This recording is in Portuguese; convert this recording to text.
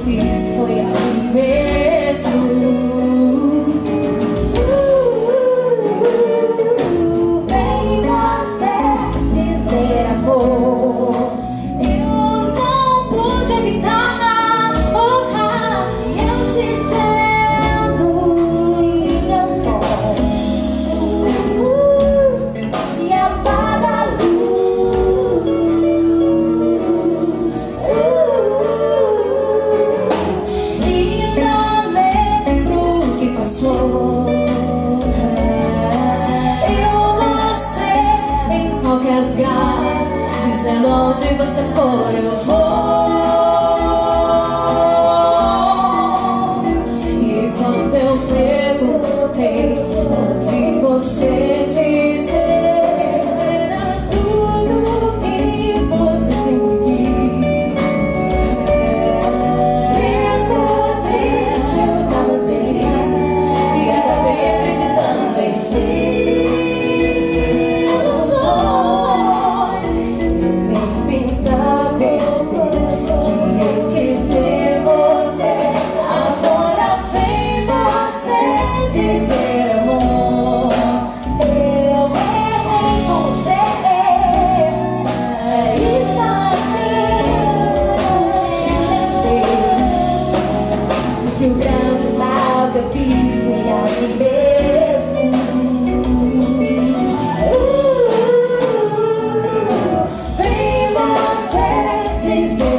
fiz foi a mim mesmo. Vem você dizer amor, eu não pude evitar, eu dizendo e deu sol, e apaga a luz. E não lembro o que passou. Dizendo onde você for eu vou. E quando eu perguntei, ouvi você dizer era tudo que você sempre quis. Mesmo triste eu tava feliz e acabei acreditando em mim. Dizer amor, eu errei com você, e sozinho te lembrei que o grande mal que eu fiz foi a mim mesmo. Vem você dizer